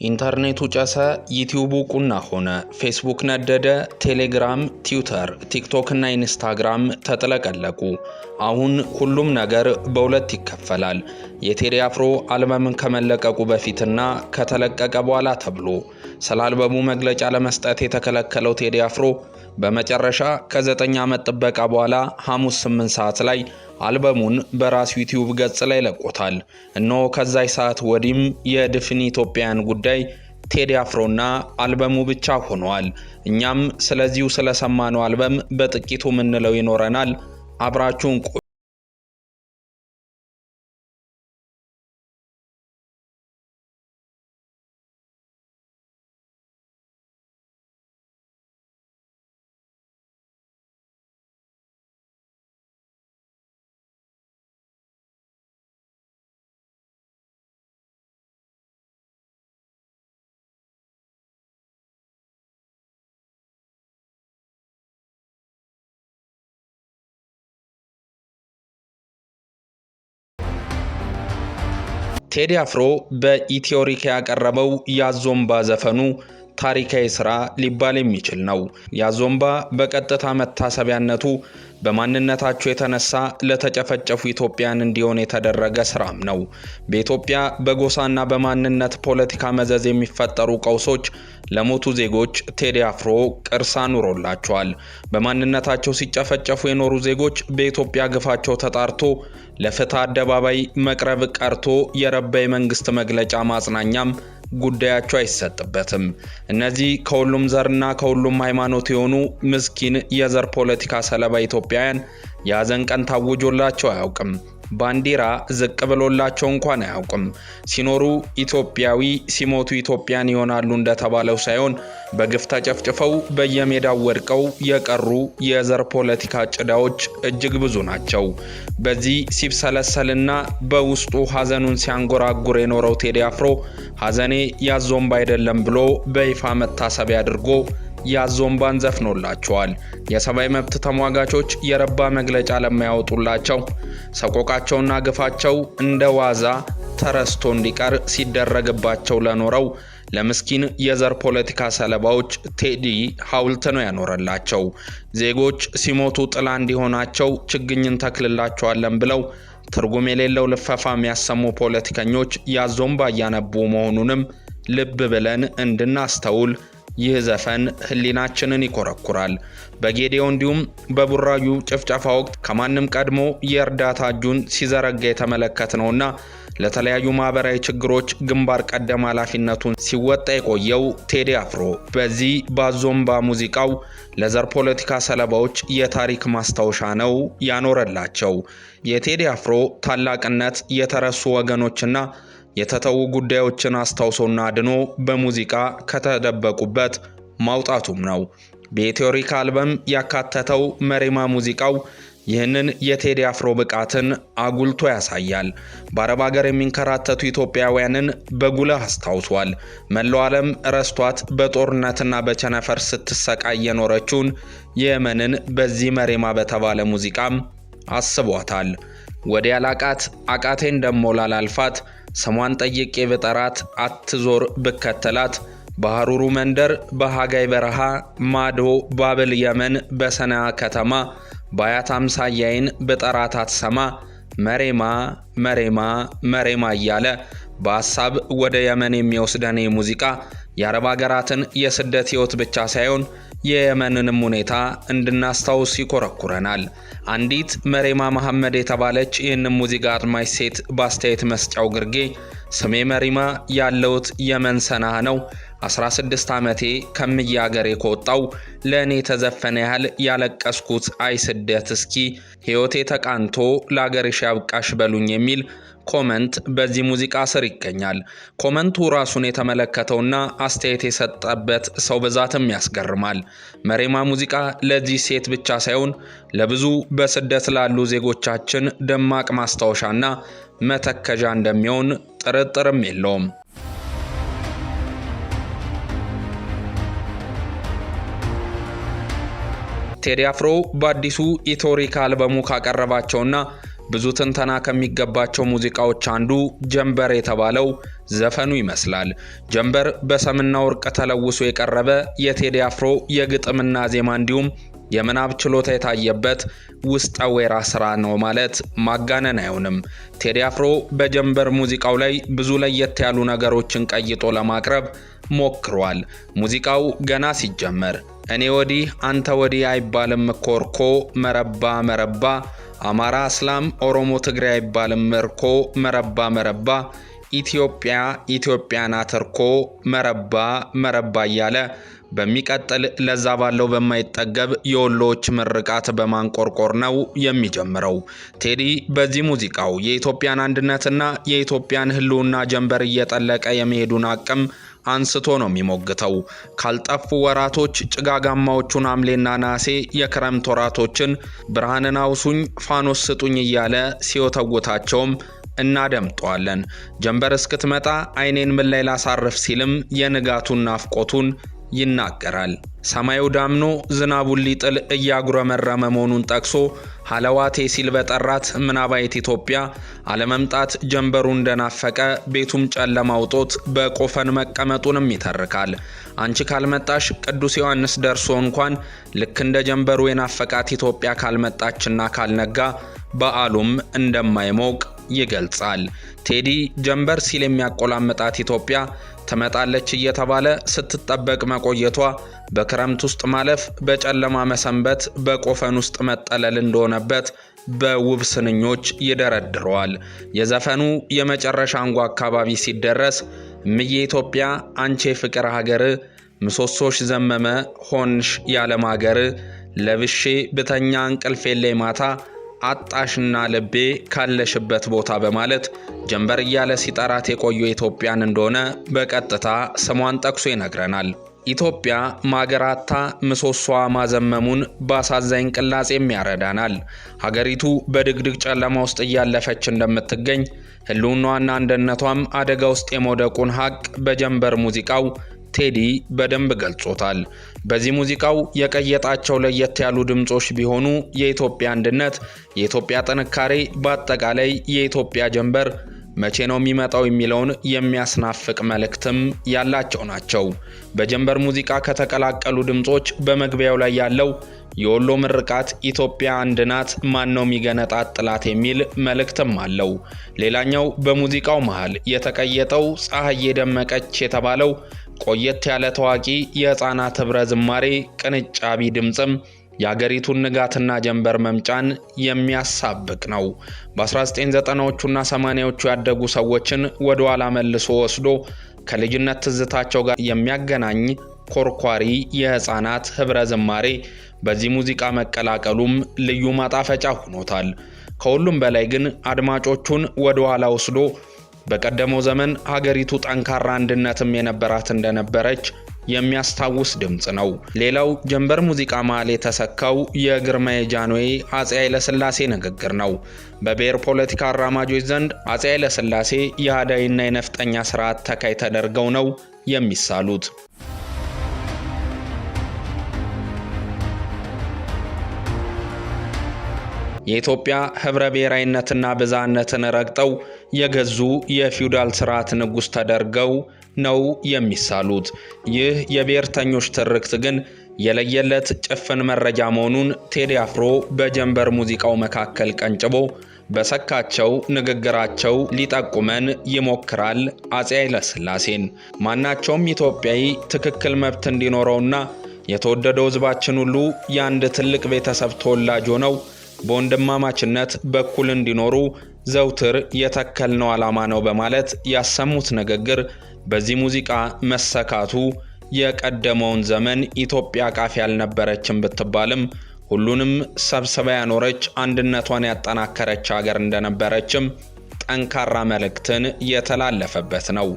ኢንተርኔቱ ጨሰ፣ ዩቲዩቡ ቁና ሆነ፣ ፌስቡክ ነደደ፣ ቴሌግራም፣ ትዊተር፣ ቲክቶክ እና ኢንስታግራም ተጥለቀለቁ። አሁን ሁሉም ነገር በሁለት ይከፈላል። የቴዲ አፍሮ አልበምን ከመለቀቁ በፊትና ከተለቀቀ በኋላ ተብሎ ስለ አልበሙ መግለጫ ለመስጠት የተከለከለው ቴዲ አፍሮ በመጨረሻ ከ9 ዓመት ጥበቃ በኋላ ሐሙስ 8 ሰዓት ላይ አልበሙን በራሱ ዩቲዩብ ገጽ ላይ ለቆታል። እነሆ ከዛይ ሰዓት ወዲህም የድፍን ኢትዮጵያን ጉዳይ ቴዲ አፍሮና አልበሙ ብቻ ሆኗል። እኛም ስለዚሁ ስለሰማነው አልበም በጥቂቱ ምንለው ይኖረናል። አብራችሁን ቆዩ። ቴዲ አፍሮ በኢትዮሪክ ያቀረበው ያዞምባ ዘፈኑ ታሪካዊ ስራ ሊባል የሚችል ነው። ያዞምባ በቀጥታ መታሰቢያነቱ በማንነታቸው የተነሳ ለተጨፈጨፉ ኢትዮጵያን እንዲሆን የተደረገ ስራም ነው። በኢትዮጵያ በጎሳና በማንነት ፖለቲካ መዘዝ የሚፈጠሩ ቀውሶች ለሞቱ ዜጎች ቴዲ አፍሮ ቅርስ አኑሮላቸዋል። በማንነታቸው ሲጨፈጨፉ የኖሩ ዜጎች በኢትዮጵያ ግፋቸው ተጣርቶ ለፍትህ አደባባይ መቅረብ ቀርቶ የረባ የመንግስት መግለጫ ማጽናኛም ጉዳያቸው አይሰጥበትም። እነዚህ ከሁሉም ዘርና ከሁሉም ሃይማኖት የሆኑ ምስኪን የዘር ፖለቲካ ሰለባ ኢትዮጵያውያን የሐዘን ቀን ታውጆላቸው አያውቅም። ባንዲራ ዝቅ ብሎላቸው እንኳን አያውቅም። ሲኖሩ ኢትዮጵያዊ ሲሞቱ ኢትዮጵያን ይሆናሉ እንደተባለው ሳይሆን በግፍ ተጨፍጭፈው በየሜዳው ወድቀው የቀሩ የዘር ፖለቲካ ጭዳዎች እጅግ ብዙ ናቸው። በዚህ ሲብሰለሰልና በውስጡ ሐዘኑን ሲያንጎራጉር የኖረው ቴዲ አፍሮ ሐዘኔ ያዞምባ አይደለም ብሎ በይፋ መታሰቢያ አድርጎ ያዞምባን ዘፍኖላቸዋል። የሰብአዊ መብት ተሟጋቾች የረባ መግለጫ ለማያወጡላቸው ሰቆቃቸውና ግፋቸው እንደ ዋዛ ተረስቶ እንዲቀር ሲደረግባቸው ለኖረው ለምስኪን የዘር ፖለቲካ ሰለባዎች ቴዲ ሐውልት ነው ያኖረላቸው። ዜጎች ሲሞቱ ጥላ እንዲሆናቸው ችግኝን ተክልላቸዋለን ብለው ትርጉም የሌለው ልፈፋ የሚያሰሙ ፖለቲከኞች ያዞምባ እያነቡ መሆኑንም ልብ ብለን እንድናስተውል ይህ ዘፈን ህሊናችንን ይኮረኩራል። በጌዴኦ እንዲሁም በቡራዩ ጭፍጨፋ ወቅት ከማንም ቀድሞ የእርዳታ እጁን ሲዘረጋ የተመለከትነውና ለተለያዩ ማህበራዊ ችግሮች ግንባር ቀደም ኃላፊነቱን ሲወጣ የቆየው ቴዲ አፍሮ በዚህ ባዞምባ ሙዚቃው ለዘር ፖለቲካ ሰለባዎች የታሪክ ማስታወሻ ነው ያኖረላቸው። የቴዲ አፍሮ ታላቅነት የተረሱ ወገኖችና የተተዉ ጉዳዮችን አስታውሶና አድኖ በሙዚቃ ከተደበቁበት ማውጣቱም ነው። በኢትዮሪክ አልበም ያካተተው መሬማ ሙዚቃው ይህንን የቴዲ አፍሮ ብቃትን አጉልቶ ያሳያል። በአረብ ሀገር የሚንከራተቱ ኢትዮጵያውያንን በጉልህ አስታውሷል። መላው ዓለም ረስቷት በጦርነትና በቸነፈር ስትሰቃይ የኖረችውን የየመንን በዚህ መሬማ በተባለ ሙዚቃም አስቧታል። ወዲያ ላቃት አቃቴን ደሞ ላላልፋት ስሟን ጠይቄ ብጠራት አትዞር ብከተላት በሐሩሩ መንደር በሃጋይ በረሃ ማዶ ባብል የመን በሰና ከተማ ባያት አምሳያይን ብጠራት አትሰማ መሬማ መሬማ መሬማ እያለ በሐሳብ ወደ የመን የሚወስደን ሙዚቃ የአረብ ሀገራትን የስደት ህይወት ብቻ ሳይሆን የየመንንም ሁኔታ እንድናስታውስ ይኮረኩረናል። አንዲት መሬማ መሐመድ የተባለች ይህንን ሙዚቃ አድማጭ ሴት በአስተያየት መስጫው ግርጌ ስሜ መሪማ ያለውት የመን ሰናህ ነው። 16 ዓመቴ ከምያ ሀገሬ ከወጣው ለእኔ ተዘፈነ ያህል ያለቀስኩት አይ ስደት እስኪ ህይወቴ ተቃንቶ ለአገርሽ ያብቃሽ በሉኝ የሚል ኮመንት በዚህ ሙዚቃ ስር ይገኛል። ኮመንቱ ራሱን የተመለከተውና አስተያየት የሰጠበት ሰው ብዛትም ያስገርማል። መሬማ ሙዚቃ ለዚህ ሴት ብቻ ሳይሆን ለብዙ በስደት ላሉ ዜጎቻችን ደማቅ ማስታወሻና መተከዣ እንደሚሆን ጥርጥርም የለውም። ቴዲ አፍሮ በአዲሱ ኢትዮሪክ አልበሙ ካቀረባቸውና ብዙ ትንተና ከሚገባቸው ሙዚቃዎች አንዱ ጀንበር የተባለው ዘፈኑ ይመስላል። ጀንበር በሰምና ወርቅ ተለውሶ የቀረበ የቴዲ አፍሮ የግጥምና ዜማ እንዲሁም የምናብ ችሎታ የታየበት ውስጠ ወይራ ስራ ነው ማለት ማጋነን አይሆንም። ቴዲ አፍሮ በጀንበር ሙዚቃው ላይ ብዙ ለየት ያሉ ነገሮችን ቀይጦ ለማቅረብ ሞክሯል። ሙዚቃው ገና ሲጀመር እኔ ወዲህ አንተ ወዲህ አይባልም ኮርኮ መረባ መረባ፣ አማራ እስላም ኦሮሞ ትግሬ አይባልም መርኮ መረባ መረባ፣ ኢትዮጵያ ኢትዮጵያ ናት እርኮ መረባ መረባ እያለ በሚቀጥል ለዛ ባለው በማይጠገብ የወሎዎች ምርቃት በማንቆርቆር ነው የሚጀምረው። ቴዲ በዚህ ሙዚቃው የኢትዮጵያን አንድነትና የኢትዮጵያን ህልውና ጀንበር እየጠለቀ የመሄዱን አቅም አንስቶ ነው የሚሞግተው። ካልጠፉ ወራቶች ጭጋጋማዎቹን ሐምሌና ነሐሴ የክረምት ወራቶችን ብርሃንን አውሱኝ ፋኖስ ስጡኝ እያለ ሲወተውታቸውም እናደምጠዋለን። ጀንበር እስክትመጣ አይኔን ምን ላይ ላሳርፍ ሲልም የንጋቱን ናፍቆቱን ይናገራል። ሰማዩ ዳምኖ ዝናቡን ሊጥል እያጉረመረመ መሆኑን ጠቅሶ ሐለዋቴ ሲል በጠራት ምናባይት ኢትዮጵያ አለመምጣት ጀንበሩ እንደናፈቀ ቤቱም ጨለማ አውጦት በቆፈን መቀመጡንም ይተርካል። አንቺ ካልመጣሽ ቅዱስ ዮሐንስ ደርሶ እንኳን ልክ እንደ ጀንበሩ የናፈቃት ኢትዮጵያ ካልመጣችና ካልነጋ በዓሉም እንደማይሞቅ ይገልጻል። ቴዲ ጀንበር ሲል የሚያቆላምጣት ኢትዮጵያ ትመጣለች እየተባለ ስትጠበቅ መቆየቷ በክረምት ውስጥ ማለፍ፣ በጨለማ መሰንበት፣ በቆፈን ውስጥ መጠለል እንደሆነበት በውብ ስንኞች ይደረድረዋል። የዘፈኑ የመጨረሻ አንጓ አካባቢ ሲደረስ እምዬ ኢትዮጵያ አንቺ ፍቅር ሀገር፣ ምሰሶሽ ዘመመ ሆንሽ ያለም ሀገር፣ ለብሼ ብተኛ እንቅልፍ የለኝ ማታ፣ አጣሽና ልቤ ካለሽበት ቦታ በማለት ጀንበር እያለ ሲጠራት የቆየ ኢትዮጵያን እንደሆነ በቀጥታ ስሟን ጠቅሶ ይነግረናል። ኢትዮጵያ ማገራታ ምሰሷ ማዘመሙን ባሳዛኝ ቅላጼም ያረዳናል። ሀገሪቱ በድግድግ ጨለማ ውስጥ እያለፈች እንደምትገኝ ህልውናዋና አንድነቷም አደጋ ውስጥ የመውደቁን ሀቅ በጀንበር ሙዚቃው ቴዲ በደንብ ገልጾታል። በዚህ ሙዚቃው የቀየጣቸው ለየት ያሉ ድምጾች ቢሆኑ የኢትዮጵያ አንድነት፣ የኢትዮጵያ ጥንካሬ፣ በአጠቃላይ የኢትዮጵያ ጀንበር መቼ ነው የሚመጣው የሚለውን የሚያስናፍቅ መልእክትም ያላቸው ናቸው። በጀንበር ሙዚቃ ከተቀላቀሉ ድምጾች በመግቢያው ላይ ያለው የወሎ ምርቃት ኢትዮጵያ አንድ ናት ማን ነው የሚገነጣጥላት የሚል መልእክትም አለው። ሌላኛው በሙዚቃው መሃል የተቀየጠው ፀሐይ የደመቀች የተባለው ቆየት ያለ ታዋቂ የህፃናት ህብረ ዝማሬ ቅንጫቢ ድምጽም የሀገሪቱን ንጋትና ጀንበር መምጫን የሚያሳብቅ ነው። በ1990ዎቹና 80ዎቹ ያደጉ ሰዎችን ወደ ኋላ መልሶ ወስዶ ከልጅነት ትዝታቸው ጋር የሚያገናኝ ኮርኳሪ የህፃናት ህብረ ዝማሬ በዚህ ሙዚቃ መቀላቀሉም ልዩ ማጣፈጫ ሆኖታል። ከሁሉም በላይ ግን አድማጮቹን ወደ ኋላ ወስዶ በቀደመው ዘመን ሀገሪቱ ጠንካራ አንድነትም የነበራት እንደነበረች የሚያስታውስ ድምጽ ነው። ሌላው ጀንበር ሙዚቃ መሃል የተሰካው የግርማሜ ጃንሆይ አፄ ኃይለ ሥላሴ ንግግር ነው። በብሔር ፖለቲካ አራማጆች ዘንድ አፄ ኃይለ ሥላሴ የአዳይና የነፍጠኛ ስርዓት ተካይ ተደርገው ነው የሚሳሉት። የኢትዮጵያ ህብረ ብሔራዊነትና ብዝሃነትን ረግጠው የገዙ የፊውዳል ስርዓት ንጉስ ተደርገው ነው የሚሳሉት። ይህ የብሔርተኞች ትርክት ግን የለየለት ጭፍን መረጃ መሆኑን ቴዲ አፍሮ በጀንበር ሙዚቃው መካከል ቀንጭቦ በሰካቸው ንግግራቸው ሊጠቁመን ይሞክራል። አፄ ኃይለ ሥላሴን ማናቸውም ኢትዮጵያዊ ትክክል መብት እንዲኖረውና የተወደደው ህዝባችን ሁሉ የአንድ ትልቅ ቤተሰብ ተወላጅ ሆነው በወንድማማችነት በኩል እንዲኖሩ ዘውትር የተከልነው ዓላማ ነው በማለት ያሰሙት ንግግር በዚህ ሙዚቃ መሰካቱ የቀደመውን ዘመን ኢትዮጵያ ቃፊ ያልነበረችም ብትባልም ሁሉንም ሰብስባ ያኖረች አንድነቷን ያጠናከረች ሀገር እንደነበረችም ጠንካራ መልእክትን የተላለፈበት ነው።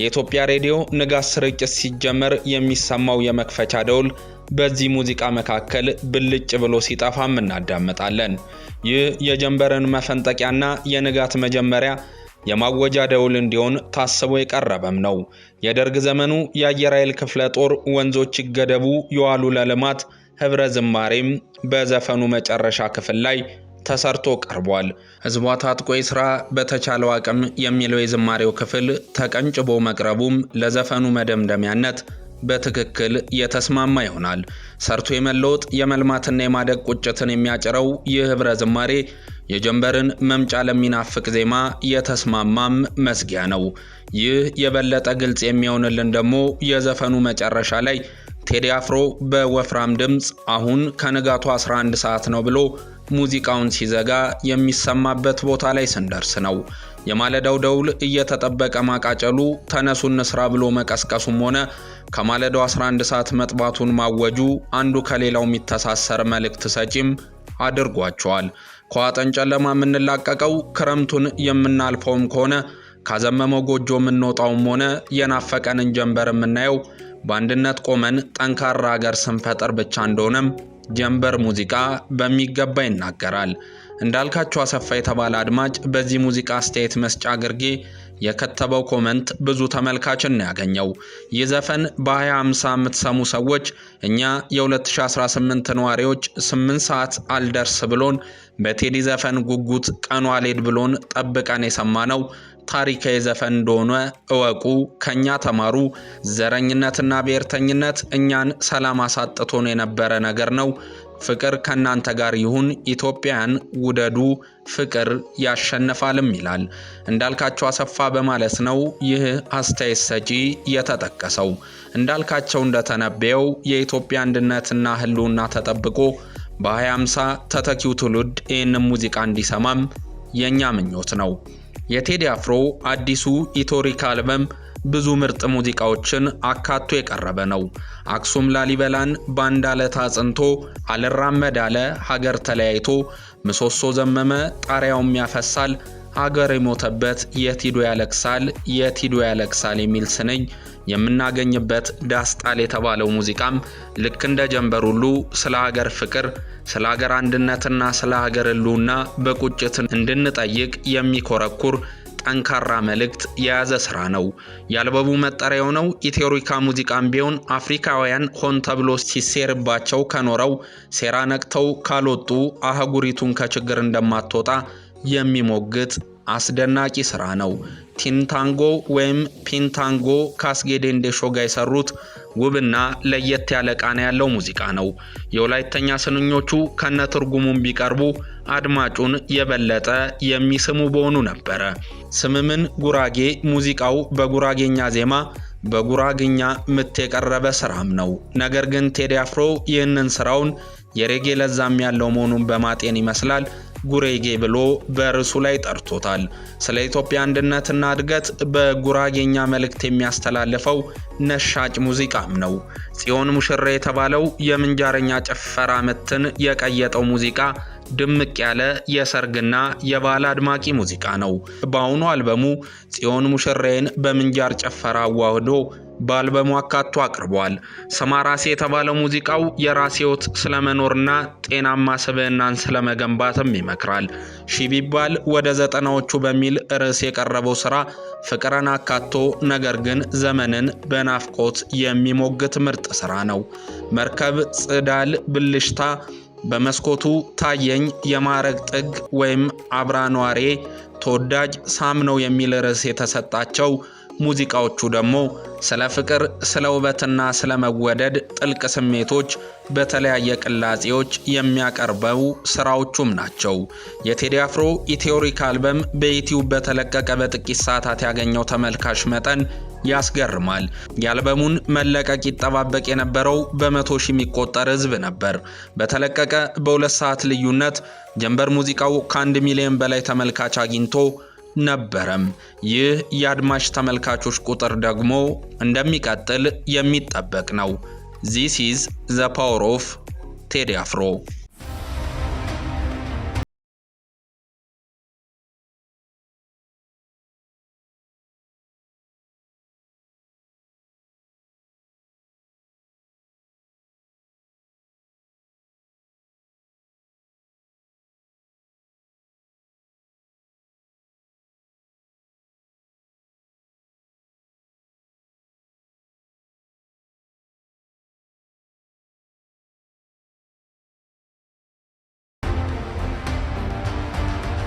የኢትዮጵያ ሬዲዮ ንጋት ስርጭት ሲጀመር የሚሰማው የመክፈቻ ደውል በዚህ ሙዚቃ መካከል ብልጭ ብሎ ሲጠፋም እናዳምጣለን። ይህ የጀንበርን መፈንጠቂያና የንጋት መጀመሪያ የማወጃ ደውል እንዲሆን ታስቦ የቀረበም ነው። የደርግ ዘመኑ የአየር ኃይል ክፍለ ጦር ወንዞች ይገደቡ የዋሉ ለልማት ህብረ ዝማሬም በዘፈኑ መጨረሻ ክፍል ላይ ተሰርቶ ቀርቧል። ህዝቧ ታጥቆ ይስራ በተቻለው አቅም የሚለው የዝማሬው ክፍል ተቀንጭቦ መቅረቡም ለዘፈኑ መደምደሚያነት በትክክል የተስማማ ይሆናል። ሰርቶ የመለወጥ የመልማትና የማደግ ቁጭትን የሚያጭረው ይህ ህብረ ዝማሬ የጀንበርን መምጫ ለሚናፍቅ ዜማ የተስማማም መዝጊያ ነው። ይህ የበለጠ ግልጽ የሚሆንልን ደግሞ የዘፈኑ መጨረሻ ላይ ቴዲ አፍሮ በወፍራም ድምጽ አሁን ከንጋቱ 11 ሰዓት ነው ብሎ ሙዚቃውን ሲዘጋ የሚሰማበት ቦታ ላይ ስንደርስ ነው። የማለዳው ደውል እየተጠበቀ ማቃጨሉ ተነሱ እንስራ ብሎ መቀስቀሱም ሆነ ከማለዳው 11 ሰዓት መጥባቱን ማወጁ አንዱ ከሌላው የሚተሳሰር መልእክት ሰጪም አድርጓቸዋል። ከዋጠን ጨለማ የምንላቀቀው ክረምቱን የምናልፈውም ከሆነ ካዘመመው ጎጆ የምንወጣውም ሆነ የናፈቀንን ጀንበር የምናየው በአንድነት ቆመን ጠንካራ ሀገር ስንፈጥር ብቻ እንደሆነም ጀንበር ሙዚቃ በሚገባ ይናገራል። እንዳልካቸው አሰፋ የተባለ አድማጭ በዚህ ሙዚቃ አስተያየት መስጫ ግርጌ የከተበው ኮመንት ብዙ ተመልካችን ያገኘው። ይህ ዘፈን በ2050 የምትሰሙ ሰዎች እኛ የ2018 ነዋሪዎች 8 ሰዓት አልደርስ ብሎን በቴዲ ዘፈን ጉጉት ቀኑ አልሄድ ብሎን ጠብቀን የሰማነው ታሪካዊ ዘፈን እንደሆነ እወቁ፣ ከኛ ተማሩ። ዘረኝነትና ብሔርተኝነት እኛን ሰላም አሳጥቶን የነበረ ነገር ነው። ፍቅር ከናንተ ጋር ይሁን፣ ኢትዮጵያን ውደዱ፣ ፍቅር ያሸንፋልም ይላል እንዳልካቸው አሰፋ በማለት ነው ይህ አስተያየት ሰጪ የተጠቀሰው። እንዳልካቸው እንደተነበየው የኢትዮጵያ አንድነትና ህልውና ተጠብቆ በ2050 ተተኪው ትውልድ ይህንን ሙዚቃ እንዲሰማም የኛ ምኞት ነው። የቴዲ አፍሮ አዲሱ ኢትዮሪክ አልበም ብዙ ምርጥ ሙዚቃዎችን አካቶ የቀረበ ነው። አክሱም ላሊበላን ባንድ አለት አጽንቶ አልራመድ አለ ሀገር ተለያይቶ ምሰሶ ዘመመ ጣሪያውም ያፈሳል ሀገር የሞተበት የቲዶ ያለቅሳል የቲዶ ያለቅሳል የሚል ስንኝ የምናገኝበት ዳስጣል የተባለው ሙዚቃም ልክ እንደ ጀንበር ሁሉ ስለ ሀገር ፍቅር፣ ስለ ሀገር አንድነትና ስለ ሀገር ህልውና በቁጭት እንድንጠይቅ የሚኮረኩር ጠንካራ መልእክት የያዘ ስራ ነው። የአልበሙ መጠሪያው ነው ኢትዮሪካ ሙዚቃም ቢሆን አፍሪካውያን ሆን ተብሎ ሲሴርባቸው ከኖረው ሴራ ነቅተው ካልወጡ አህጉሪቱን ከችግር እንደማትወጣ የሚሞግት አስደናቂ ስራ ነው። ቲንታንጎ ወይም ፒንታንጎ ካስጌ ዴንዴሾ ጋር የሰሩት ውብና ለየት ያለ ቃና ያለው ሙዚቃ ነው። የወላይተኛ ስንኞቹ ከነትርጉሙም ቢቀርቡ አድማጩን የበለጠ የሚስሙ በሆኑ ነበረ። ስምምን ጉራጌ ሙዚቃው በጉራጌኛ ዜማ በጉራግኛ ምት የቀረበ ስራም ነው። ነገር ግን ቴዲ አፍሮ ይህንን ስራውን የሬጌ ለዛም ያለው መሆኑን በማጤን ይመስላል ጉሬጌ ብሎ በርሱ ላይ ጠርቶታል። ስለ ኢትዮጵያ አንድነትና እድገት በጉራጌኛ መልእክት የሚያስተላልፈው ነሻጭ ሙዚቃም ነው። ጽዮን ሙሽሬ የተባለው የምንጃረኛ ጭፈራ ምትን የቀየጠው ሙዚቃ ድምቅ ያለ የሰርግና የባህል አድማቂ ሙዚቃ ነው። በአሁኑ አልበሙ ጽዮን ሙሽሬን በምንጃር ጭፈራ አዋህዶ በአልበሙ አካቶ አቅርቧል። ሰማራሴ የተባለው ሙዚቃው የራስ ሕይወት ስለመኖርና ጤናማ ስብዕናን ስለመገንባትም ይመክራል። ሺ ቢባል ወደ 90ዎቹ በሚል ርዕስ የቀረበው ስራ ፍቅርን አካቶ ነገር ግን ዘመንን በናፍቆት የሚሞግት ምርጥ ስራ ነው። መርከብ፣ ጽዳል፣ ብልሽታ፣ በመስኮቱ ታየኝ፣ የማረግ ጥግ ወይም አብራኗሬ፣ ተወዳጅ፣ ሳምነው የሚል ርዕስ የተሰጣቸው ሙዚቃዎቹ ደግሞ ስለ ፍቅር፣ ስለ ውበትና ስለ መወደድ ጥልቅ ስሜቶች በተለያየ ቅላጼዎች የሚያቀርበው ስራዎቹም ናቸው። የቴዲ አፍሮ ኢትዮሪክ አልበም በዩቲዩብ በተለቀቀ በጥቂት ሰዓታት ያገኘው ተመልካች መጠን ያስገርማል። የአልበሙን መለቀቅ ይጠባበቅ የነበረው በመቶ ሺህ የሚቆጠር ህዝብ ነበር። በተለቀቀ በ2 ሰዓት ልዩነት ጀንበር ሙዚቃው ከ1 ሚሊዮን በላይ ተመልካች አግኝቶ ነበረም። ይህ የአድማጭ ተመልካቾች ቁጥር ደግሞ እንደሚቀጥል የሚጠበቅ ነው። This is the power of ቴዲ አፍሮ።